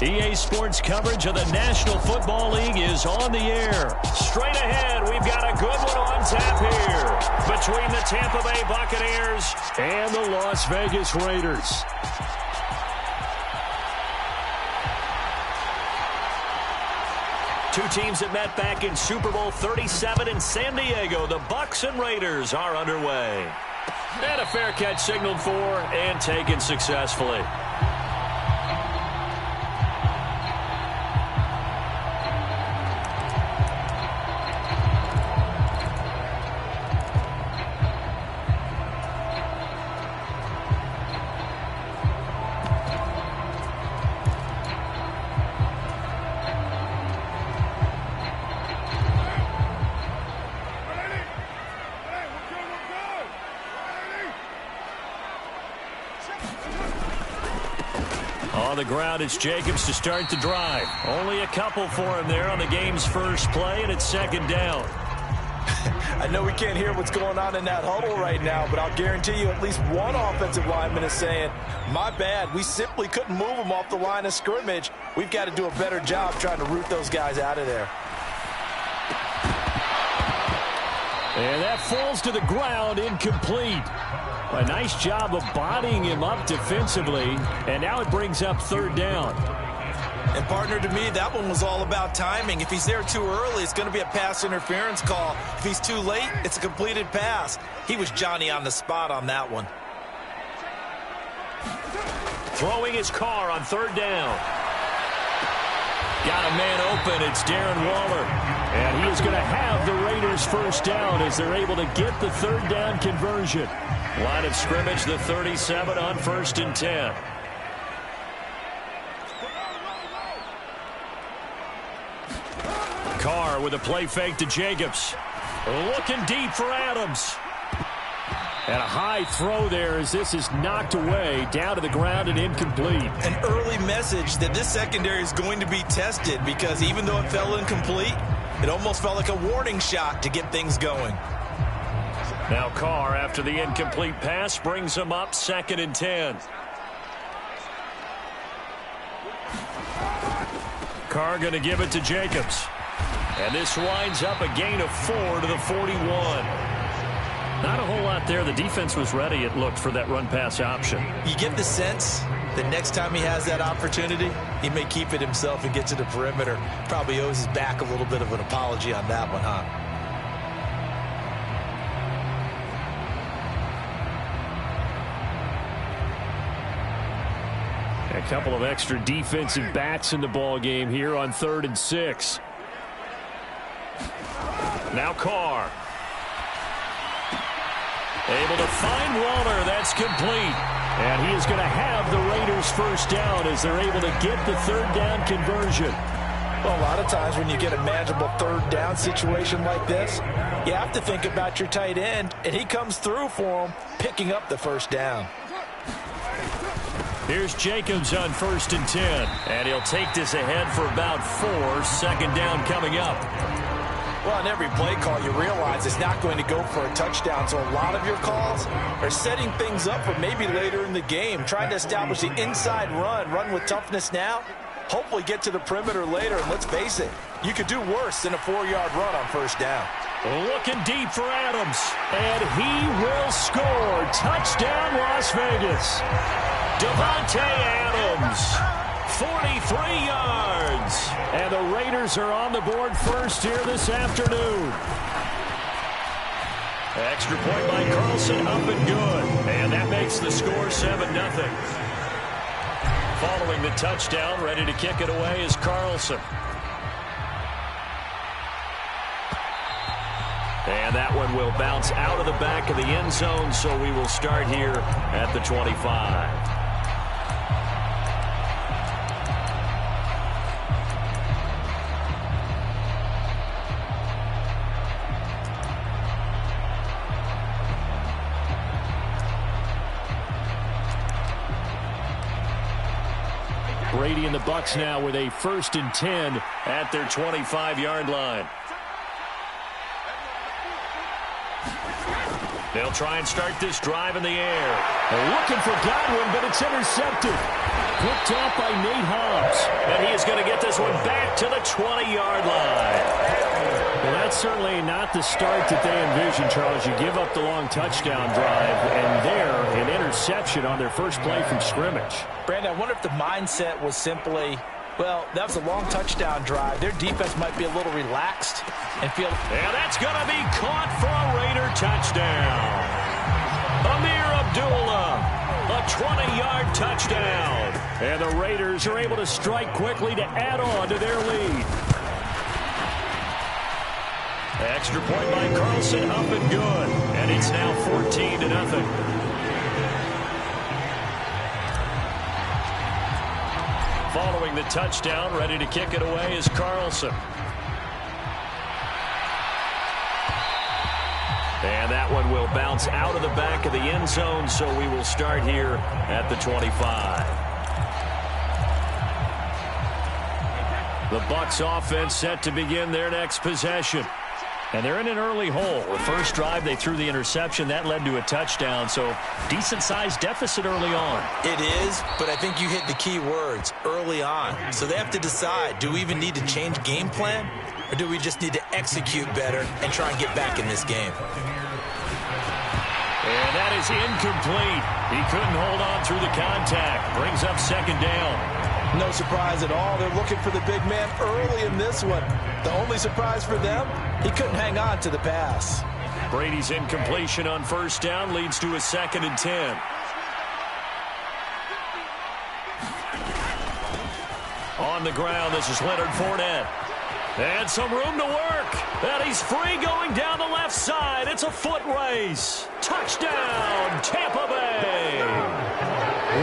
EA Sports coverage of the National Football League is on the air. Straight ahead, we've got a good one on tap here between the Tampa Bay Buccaneers and the Las Vegas Raiders. Two teams that met back in Super Bowl 37 in San Diego. The Bucs and Raiders are underway. And a fair catch signaled for and taken successfully. On the ground, it's Jacobs to start the drive. Only a couple for him there on the game's first play, and it's second down. I know we can't hear what's going on in that huddle right now, but I'll guarantee you at least one offensive lineman is saying, my bad, we simply couldn't move them off the line of scrimmage. We've got to do a better job trying to root those guys out of there. And that falls to the ground, incomplete. A nice job of bodying him up defensively, and now it brings up third down. And partner, to me, that one was all about timing. If he's there too early, it's going to be a pass interference call. If he's too late, it's a completed pass. He was Johnny on the spot on that one. Throwing his car on third down. Got a man open. It's Darren Waller. And he is going to have the Raiders first down as they're able to get the third down conversion. Line of scrimmage, the 37 on 1st and 10. Carr with a play fake to Jacobs. Looking deep for Adams. And a high throw there as this is knocked away, down to the ground and incomplete. An early message that this secondary is going to be tested because even though it fell incomplete, it almost felt like a warning shot to get things going. Now Carr, after the incomplete pass, brings him up 2nd and 10. Carr going to give it to Jacobs. And this winds up a gain of 4 to the 41. Not a whole lot there. The defense was ready, it looked, for that run-pass option. You get the sense that next time he has that opportunity, he may keep it himself and get to the perimeter. Probably owes his back a little bit of an apology on that one, huh? A couple of extra defensive backs in the ball game here on 3rd and 6. Now Carr. Able to find Waller. That's complete. And he is going to have the Raiders first down as they're able to get the third down conversion. Well, a lot of times when you get a manageable third down situation like this, you have to think about your tight end, and he comes through for him, picking up the first down. Here's Jacobs on 1st and 10. And he'll take this ahead for about 4. 2nd down coming up. Well, in every play call, you realize it's not going to go for a touchdown. So a lot of your calls are setting things up for maybe later in the game, trying to establish the inside run with toughness now, hopefully get to the perimeter later. And let's face it, you could do worse than a 4-yard run on first down. Looking deep for Adams. And he will score. Touchdown, Las Vegas. Davante Adams, 43 yards. And the Raiders are on the board first here this afternoon. Extra point by Carlson, up and good. And that makes the score 7-0. Following the touchdown, ready to kick it away is Carlson. And that one will bounce out of the back of the end zone, so we will start here at the 25. Brady and the Bucs now with a 1st and 10 at their 25-yard line. They'll try and start this drive in the air. They're looking for Godwin, but it's intercepted. Picked off by Nate Hobbs. And he is going to get this one back to the 20-yard line. Well, that's certainly not the start that they envisioned, Charles. You give up the long touchdown drive, and there, an interception on their first play from scrimmage. Brandon, I wonder if the mindset was simply, well, that was a long touchdown drive. Their defense might be a little relaxed and feel... And that's going to be caught for a Raider touchdown. Amir Abdullah, a 20-yard touchdown. And the Raiders are able to strike quickly to add on to their lead. Extra point by Carlson, up and good. And it's now 14-0. Following the touchdown, ready to kick it away is Carlson. And that one will bounce out of the back of the end zone, so we will start here at the 25. The Bucs offense set to begin their next possession. And they're in an early hole. The first drive, they threw the interception. That led to a touchdown, so decent-sized deficit early on. It is, but I think you hit the key words, early on. So they have to decide, do we even need to change game plan, or do we just need to execute better and try and get back in this game? And that is incomplete. He couldn't hold on through the contact. Brings up second down. No surprise at all. They're looking for the big man early in this one. The only surprise for them, he couldn't hang on to the pass. Brady's incompletion on first down leads to a 2nd and 10. On the ground, this is Leonard Fournette. And some room to work. And he's free going down the left side. It's a foot race. Touchdown, Tampa Bay.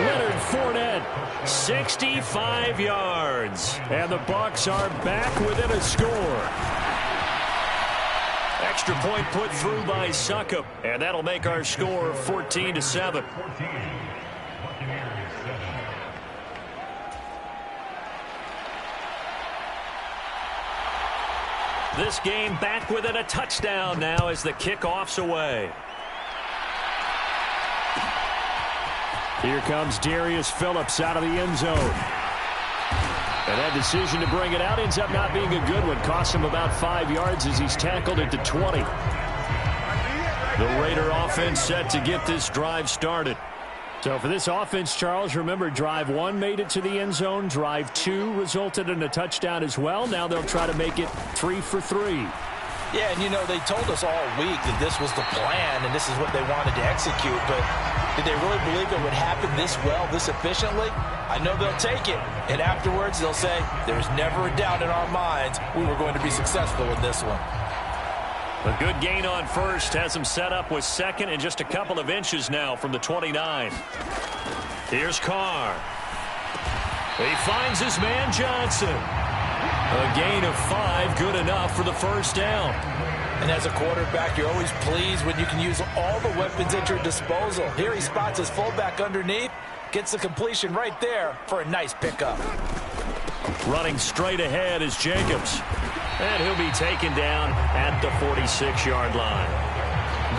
Leonard Fournette, 65 yards. And the Bucs are back within a score. Extra point put through by Succop. And that'll make our score 14-7. This game back within a touchdown now as the kickoff's away. Here comes Darius Phillips out of the end zone. And that decision to bring it out ends up not being a good one. Costs him about 5 yards as he's tackled at the 20. The Raider offense set to get this drive started. So for this offense, Charles, remember, drive 1 made it to the end zone. Drive 2 resulted in a touchdown as well. Now they'll try to make it 3 for 3. Yeah, and you know, they told us all week that this was the plan and this is what they wanted to execute, but did they really believe it would happen this well, this efficiently? I know they'll take it, and afterwards they'll say, there's never a doubt in our minds we were going to be successful in this one. A good gain on first has him set up with second and just a couple of inches now from the 29. Here's Carr. He finds his man Johnson. A gain of 5, good enough for the first down. And as a quarterback, you're always pleased when you can use all the weapons at your disposal. Here he spots his fullback underneath, gets the completion right there for a nice pickup. Running straight ahead is Jacobs. And he'll be taken down at the 46-yard line.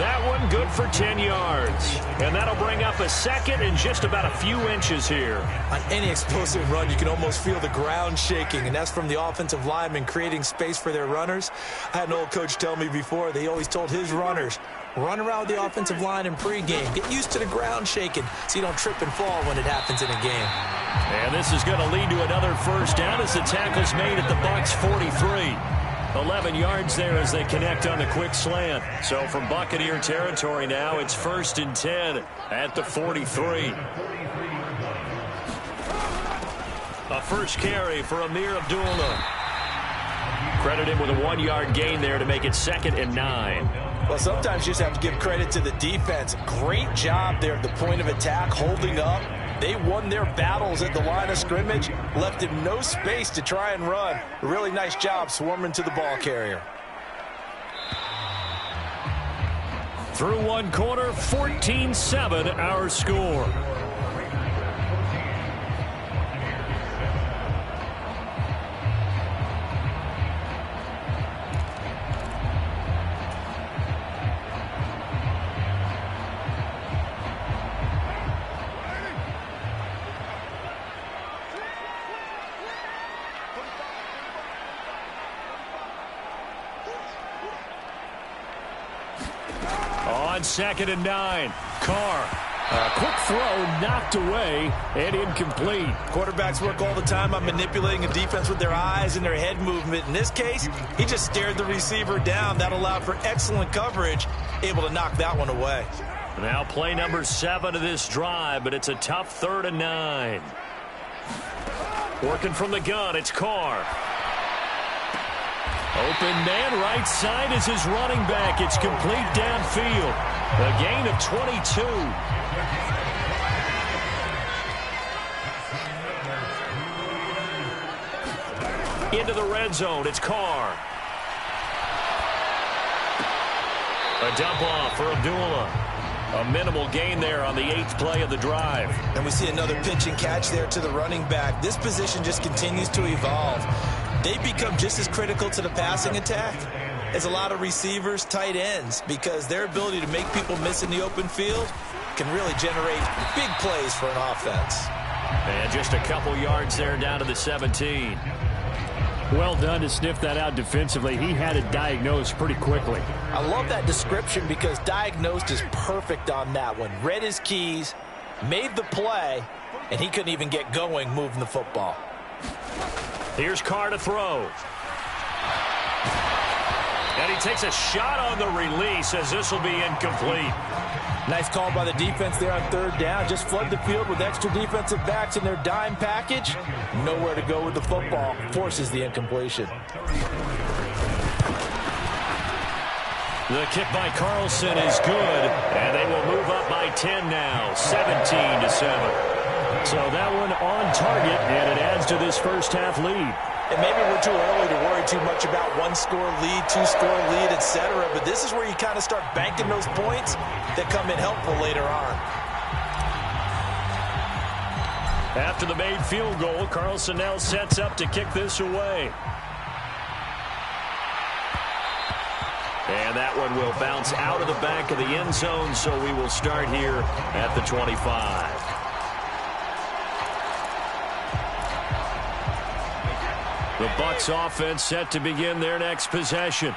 That one good for 10 yards. And that'll bring up a second and just about a few inches here. On any explosive run, you can almost feel the ground shaking, and that's from the offensive linemen creating space for their runners. I had an old coach tell me before, they always told his runners, run around the offensive line in pregame. Get used to the ground shaking so you don't trip and fall when it happens in a game. And this is going to lead to another first down as the tackle's made at the Bucs 43. 11 yards there as they connect on the quick slant. So from Buccaneer territory now, it's 1st and 10 at the 43. A first carry for Amir Abdullah. Credit him with a 1-yard gain there to make it 2nd and 9. Well, sometimes you just have to give credit to the defense. Great job there at the point of attack, holding up. They won their battles at the line of scrimmage, left him no space to try and run. A really nice job swarming to the ball carrier. Through one quarter, 14-7 our score. 2nd and 9. Carr. A quick throw knocked away and incomplete. Quarterbacks work all the time on manipulating a defense with their eyes and their head movement. In this case, he just stared the receiver down. That allowed for excellent coverage, able to knock that one away. Now play number 7 of this drive, but it's a tough 3rd and 9. Working from the gun, it's Carr. Open man right side is his running back. It's complete downfield. A gain of 22. Into the red zone, it's Carr. A dump off for Abdullah. A minimal gain there on the 8th play of the drive. And we see another pitch and catch there to the running back. This position just continues to evolve. They become just as critical to the passing attack as a lot of receivers, tight ends, because their ability to make people miss in the open field can really generate big plays for an offense. And just a couple yards there down to the 17. Well done to sniff that out defensively. He had it diagnosed pretty quickly. I love that description because diagnosed is perfect on that one. Read his keys, made the play, and he couldn't even get going moving the football. Here's Carr to throw. And he takes a shot on the release as this will be incomplete. Nice call by the defense there on 3rd down. Just flood the field with extra defensive backs in their dime package. Nowhere to go with the football. Forces the incompletion. The kick by Carlson is good, and they will move up by 10 now, 17-7. So that one on target, and it adds to this first half lead. And maybe we're too early to worry too much about 1-score lead, 2-score lead, etc. But this is where you kind of start banking those points that come in helpful later on. After the made field goal, Carlson now sets up to kick this away. And that one will bounce out of the back of the end zone, so we will start here at the 25. The Bucs offense set to begin their next possession.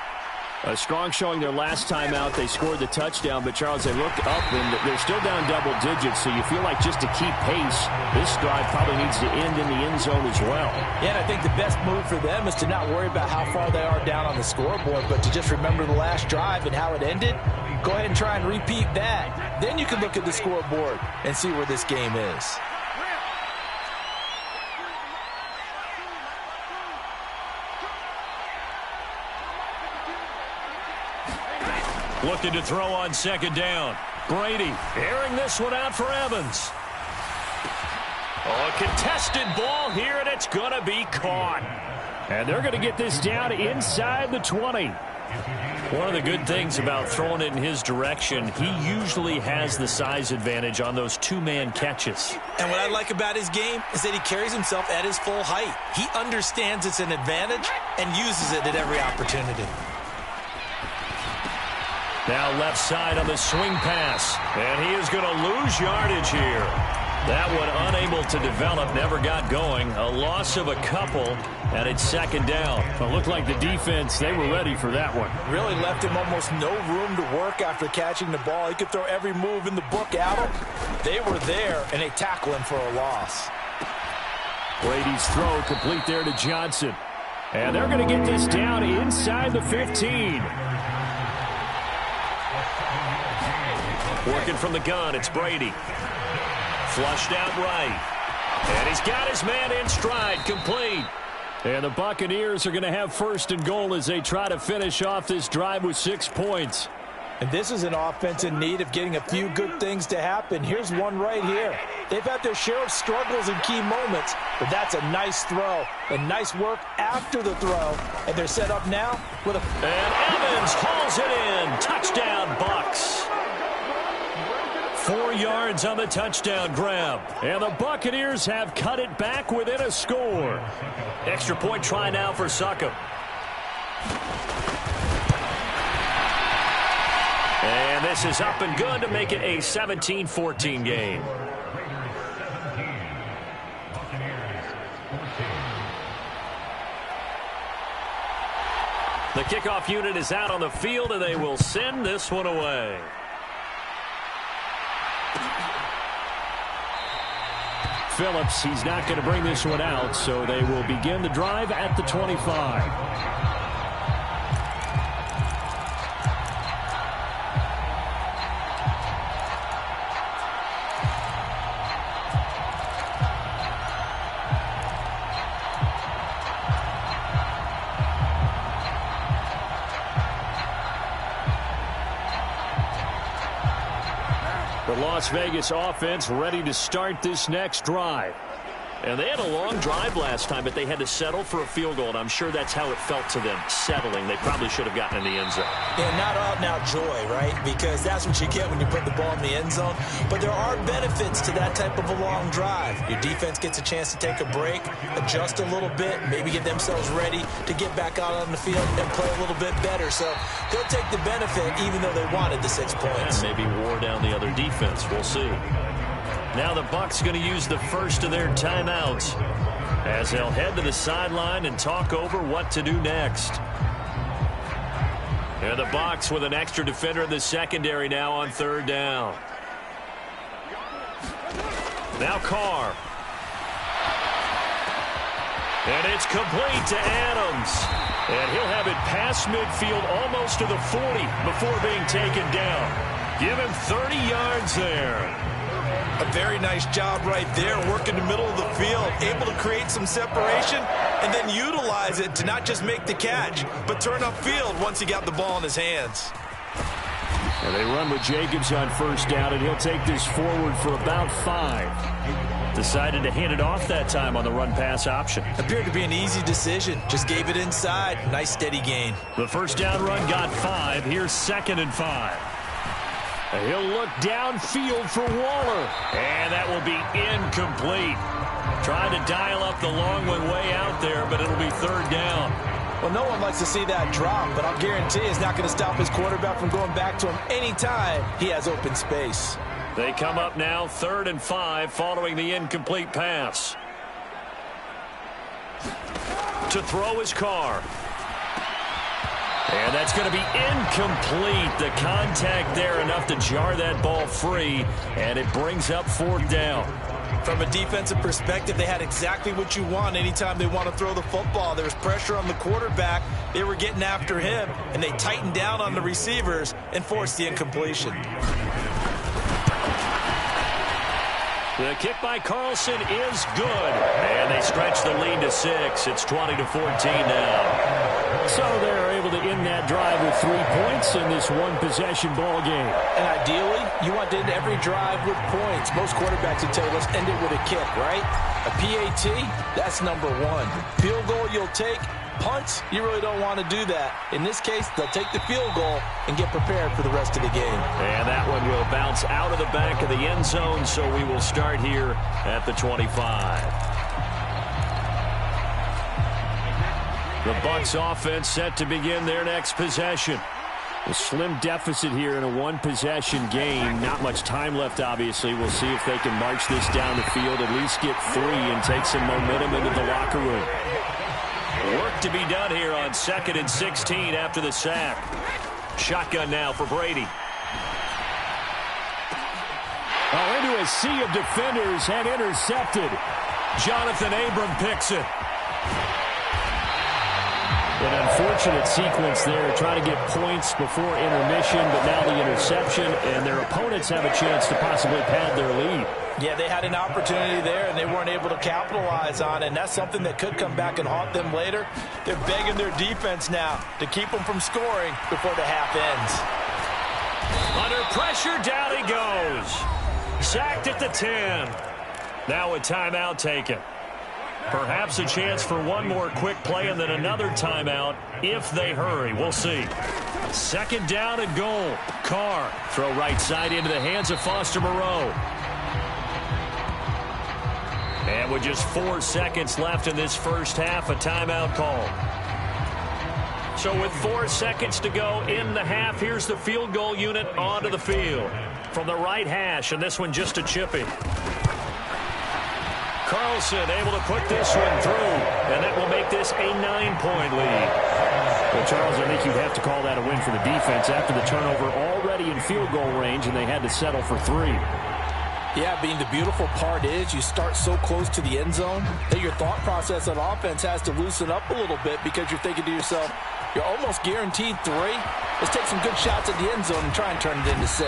A strong showing their last time out. They scored the touchdown, but Charles, they look up and they're still down double digits, so you feel like just to keep pace, this drive probably needs to end in the end zone as well. Yeah, and I think the best move for them is to not worry about how far they are down on the scoreboard, but to just remember the last drive and how it ended. Go ahead and try and repeat that. Then you can look at the scoreboard and see where this game is. Looking to throw on 2nd down. Brady airing this one out for Evans. Oh, a contested ball here, and it's going to be caught. And they're going to get this down inside the 20. One of the good things about throwing it in his direction, he usually has the size advantage on those 2-man catches. And what I like about his game is that he carries himself at his full height. He understands it's an advantage and uses it at every opportunity. Now left side on the swing pass. And he is going to lose yardage here. That one unable to develop, never got going. A loss of a couple, and it's 2nd down. It looked like the defense, they were ready for that one. Really left him almost no room to work after catching the ball. He could throw every move in the book at him. They were there, and they tackle him for a loss. Brady's throw complete there to Johnson. And they're going to get this down inside the 15. Working from the gun, it's Brady. Flushed out right. And he's got his man in stride, complete. And the Buccaneers are going to have 1st and goal as they try to finish off this drive with 6 points. And this is an offense in need of getting a few good things to happen. Here's one right here. They've had their share of struggles in key moments, but that's a nice throw and nice work after the throw. And they're set up now with a... And Evans hauls it in. Touchdown, Bucs. 4 yards on the touchdown grab. And the Buccaneers have cut it back within a score. Extra point try now for Succop. And this is up and good to make it a 17-14 game. The kickoff unit is out on the field, and they will send this one away. Phillips. He's not going to bring this one out, so they will begin the drive at the 25. The Las Vegas offense ready to start this next drive. And they had a long drive last time, but they had to settle for a field goal, and I'm sure that's how it felt to them, settling. They probably should have gotten in the end zone. Yeah, not out-and-out joy, right? Because that's what you get when you put the ball in the end zone. But there are benefits to that type of a long drive. Your defense gets a chance to take a break, adjust a little bit, maybe get themselves ready to get back out on the field and play a little bit better. So they'll take the benefit even though they wanted the 6 points. And maybe wore down the other defense. We'll see. Now the Bucs going to use the first of their timeouts as they'll head to the sideline and talk over what to do next. And the Bucs with an extra defender in the secondary now on third down. Now Carr. And it's complete to Adams. And he'll have it past midfield almost to the 40 before being taken down. Give him 30 yards there. A very nice job right there, working the middle of the field, able to create some separation and then utilize it to not just make the catch, but turn upfield once he got the ball in his hands. And they run with Jacobs on first down, and he'll take this forward for about 5. Decided to hand it off that time on the run-pass option. Appeared to be an easy decision. Just gave it inside. Nice steady gain. The first down run got 5. Here's 2nd and 5. And he'll look downfield for Waller. And that will be incomplete. Trying to dial up the long one way out there, but it'll be third down. Well, no one likes to see that drop, but I'll guarantee it's not going to stop his quarterback from going back to him anytime he has open space. They come up now 3rd and 5 following the incomplete pass. To throw his Carr. And that's going to be incomplete. The contact there enough to jar that ball free, and it brings up 4th down. From a defensive perspective, they had exactly what you want anytime they want to throw the football. There was pressure on the quarterback. They were getting after him, and they tightened down on the receivers and forced the incompletion. The kick by Carlson is good. And they stretch the lead to 6. It's 20-14 now. So they're able to end that drive with 3 points in this one-possession ball game. And ideally, you want to end every drive with points. Most quarterbacks would tell you, let's end it with a kick, right? A PAT, that's number 1. Field goal you'll take. Punts, you really don't want to do that. In this case, they'll take the field goal and get prepared for the rest of the game. And that one will bounce out of the back of the end zone, so we will start here at the 25. The Bucs offense set to begin their next possession. A slim deficit here in a one-possession game. Not much time left, obviously. We'll see if they can march this down the field, at least get 3 and take some momentum into the locker room. Work to be done here on 2nd and 16 after the sack. Shotgun now for Brady. Into a sea of defenders and intercepted. Jonathan Abram picks it. An unfortunate sequence there, trying to get points before intermission, but now the interception, and their opponents have a chance to possibly pad their lead. Yeah, they had an opportunity there, and they weren't able to capitalize on it, and that's something that could come back and haunt them later. They're begging their defense now to keep them from scoring before the half ends. Under pressure, down he goes. Sacked at the 10. Now a timeout taken. Perhaps a chance for one more quick play and then another timeout if they hurry. We'll see. 2nd down and goal. Carr, throw right side into the hands of Foster Moreau. And with just 4 seconds left in this first half, a timeout call. So with 4 seconds to go in the half, here's the field goal unit onto the field. From the right hash, and this one just a chippy. Carlson able to put this one through, and that will make this a 9-point lead. Well, Charles, I think you'd have to call that a win for the defense after the turnover already in field goal range, and they had to settle for 3. Yeah, the beautiful part is you start so close to the end zone that your thought process on offense has to loosen up a little bit because you're thinking to yourself, you're almost guaranteed 3. Let's take some good shots at the end zone and try and turn it into 6.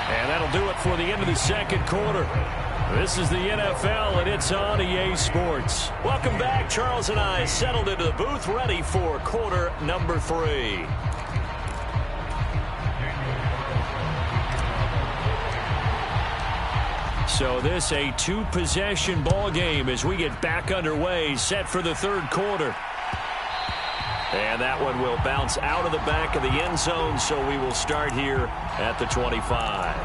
And that'll do it for the end of the second quarter. This is the NFL, and it's on EA Sports. Welcome back. Charles and I settled into the booth, ready for quarter number 3. So this a 2-possession ball game as we get back underway, set for the third quarter. And that one will bounce out of the back of the end zone, so we will start here at the 25.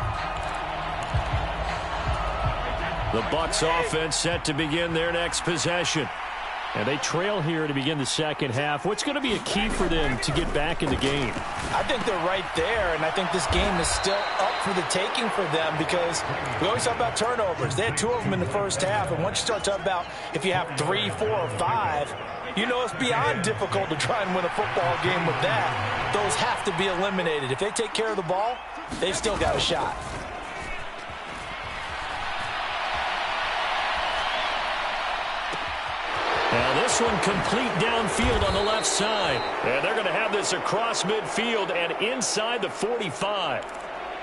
The Bucs offense set to begin their next possession. And they trail here to begin the second half. What's going to be a key for them to get back in the game? I think they're right there, and I think this game is still up for the taking for them because we always talk about turnovers. They had 2 of them in the first half, and once you start talking about if you have 3, 4, or 5, you know it's beyond difficult to try and win a football game with that. Those have to be eliminated. If they take care of the ball, they've still got a shot. Now this one complete downfield on the left side. And they're going to have this across midfield and inside the 45.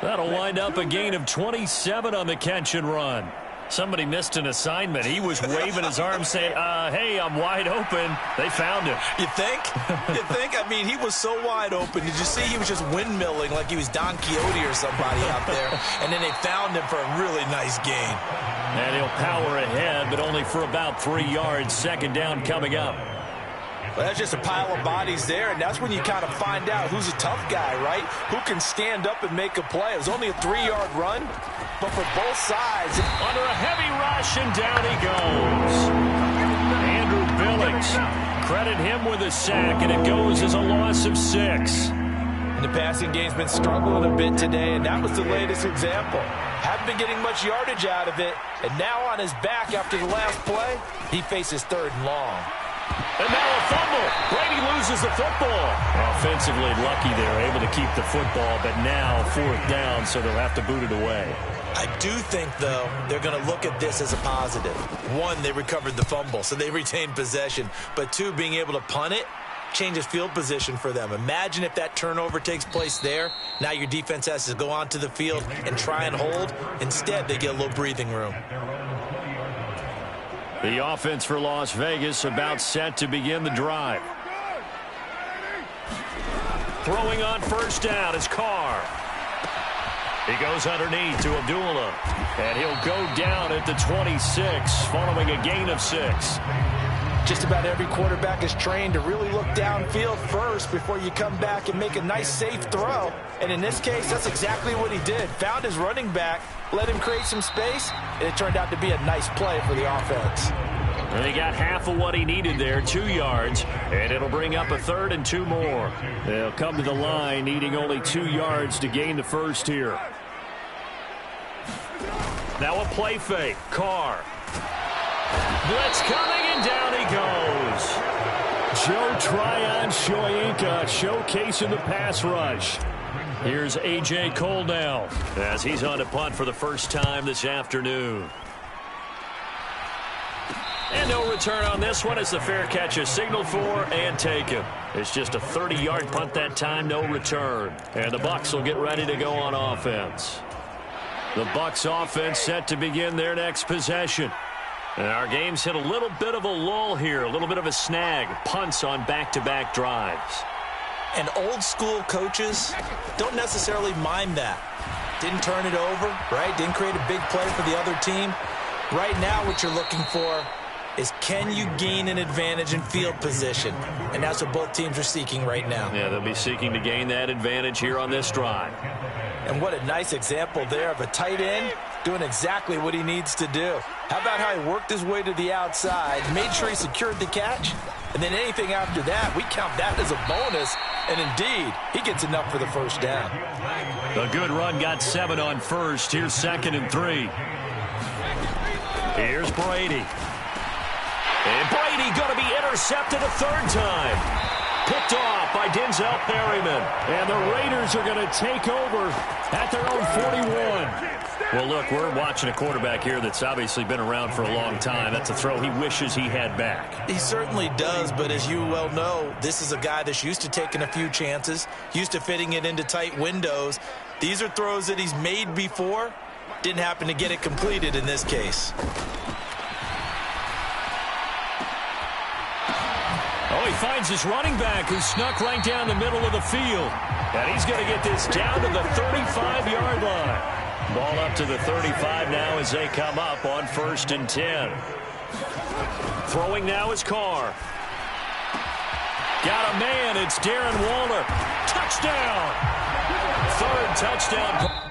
That'll wind up a gain of 27 on the catch and run. Somebody missed an assignment. He was waving his arms saying, hey, I'm wide open. They found him. You think? You think? I mean, he was so wide open. Did you see he was just windmilling like he was Don Quixote or somebody out there? And then they found him for a really nice gain. And he'll power ahead, but only for about 3 yards. Second down coming up. Well, that's just a pile of bodies there, and that's when you kind of find out who's a tough guy, right? Who can stand up and make a play. It was only a 3-yard run, but for both sides. Under a heavy rush, and down he goes. Andrew Billings, credit him with a sack, and it goes as a loss of 6. And the passing game's been struggling a bit today, and that was the latest example. Haven't been getting much yardage out of it, and now on his back after the last play, he faces 3rd and long. And now a fumble. Brady loses the football. Offensively lucky they're able to keep the football, but now 4th down, so they'll have to boot it away. I do think, though, they're going to look at this as a positive. 1, they recovered the fumble, so they retained possession. But 2, being able to punt it changes field position for them. Imagine if that turnover takes place there. Now your defense has to go onto the field and try and hold. Instead, they get a little breathing room. The offense for Las Vegas about set to begin the drive. Throwing on first down is Carr. He goes underneath to Abdullah. And he'll go down at the 26 following a gain of 6. Just about every quarterback is trained to really look downfield first before you come back and make a nice, safe throw. And in this case, that's exactly what he did. Found his running back, let him create some space, and it turned out to be a nice play for the offense. And he got half of what he needed there, 2 yards, and it'll bring up a 3rd and 2 more. They'll come to the line needing only 2 yards to gain the first here. Now a play fake. Carr. Blitz coming, and down he goes. Joe Tryon-Shoyinka showcasing the pass rush. Here's A.J. Cole now as he's on to punt for the first time this afternoon. And no return on this one as the fair catch is signaled for and taken. It's just a 30-yard punt that time, no return. And the Bucs will get ready to go on offense. The Bucs offense set to begin their next possession. And our game's hit a little bit of a lull here, a little bit of a snag. Punts on back-to-back drives. And old-school coaches don't necessarily mind that. Didn't turn it over, right? Didn't create a big play for the other team. Right now what you're looking for is can you gain an advantage in field position? And that's what both teams are seeking right now. Yeah, they'll be seeking to gain that advantage here on this drive. And what a nice example there of a tight end doing exactly what he needs to do. How about how he worked his way to the outside, made sure he secured the catch, and then anything after that, we count that as a bonus. And indeed, he gets enough for the first down. A good run got 7 on first. Here's 2nd and 3. Here's Brady. And Brady going to be intercepted a 3rd time. Picked off by Denzel Perryman. And the Raiders are going to take over at their own 41. Well, look, we're watching a quarterback here that's obviously been around for a long time. That's a throw he wishes he had back. He certainly does, but as you well know, this is a guy that's used to taking a few chances, used to fitting it into tight windows. These are throws that he's made before. Didn't happen to get it completed in this case. Oh, he finds his running back who snuck right down the middle of the field. And he's going to get this down to the 35-yard line. Ball up to the 35 now as they come up on 1st and 10. Throwing now is Carr. Got a man. It's Darren Waller. Touchdown. 3rd touchdown.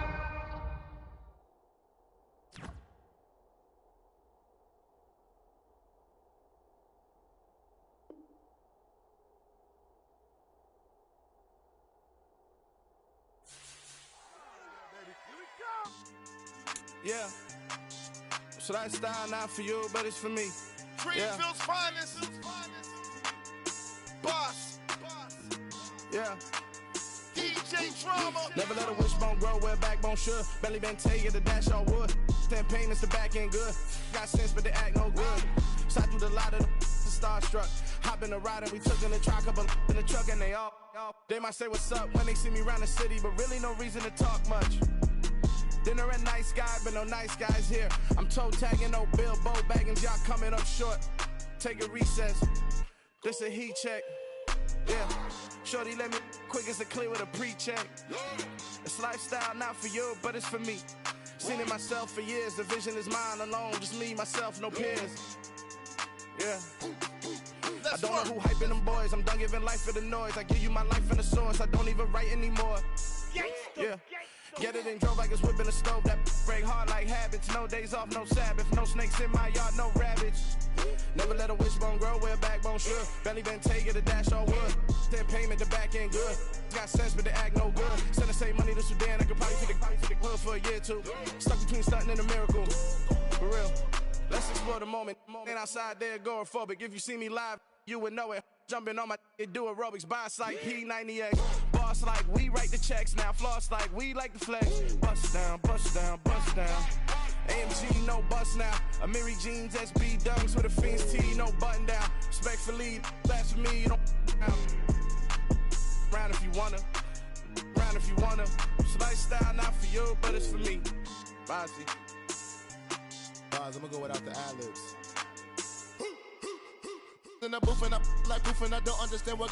Yeah. So that style not for you, but it's for me. Greenfield's finest. Boss. Yeah. DJ Drama. Never let a wishbone grow where backbone should. Belly been taking the dash all wood. Stand payments, the back end good. Got sense, but they act no good. Side through the lot of the starstruck. Hop in the ride and we took in the truck, couple in the truck, and they all. They might say what's up when they see me around the city, but really no reason to talk much. Dinner at nice guy, but no nice guys here. I'm toe tagging, no Bilbo Baggins, y'all coming up short. Take a recess. This a heat check. Yeah. Shorty let me quick as a clear with a pre-check. It's lifestyle not for you, but it's for me. Seen it myself for years. The vision is mine alone. Just me, myself, no peers. Yeah. I don't know who hyping them boys. I'm done giving life for the noise. I give you my life in the source. I don't even write anymore. Yeah. Get it and drove like it's whipping a stove. That break hard like habits. No days off, no Sabbath. No snakes in my yard, no rabbits. Never let a wishbone grow where backbone should. Belly been taking the dash all wood. Then payment, the back end good. Got sense, but they act no good. Send the same money to Sudan. I could probably take the hood for a year or two. Stuck between stunting and a miracle. For real. Let's explore the moment. Ain't outside there agoraphobic. If you see me live, you would know it. Jumping on my do aerobics. Boss like P90X. Boss like we write the checks now. Floss like we like the flex. Bust down, bust down, bust down. AMG, no bust now. Amiri jeans, SB dunks with a Fiends T, no button down. Respectfully, that's for me, you don't round if you wanna. Round if you wanna. It's lifestyle not for you, but it's for me. Bossy. Boss, I'm gonna go without the ad-libs. In the booth and I like proof and I don't understand what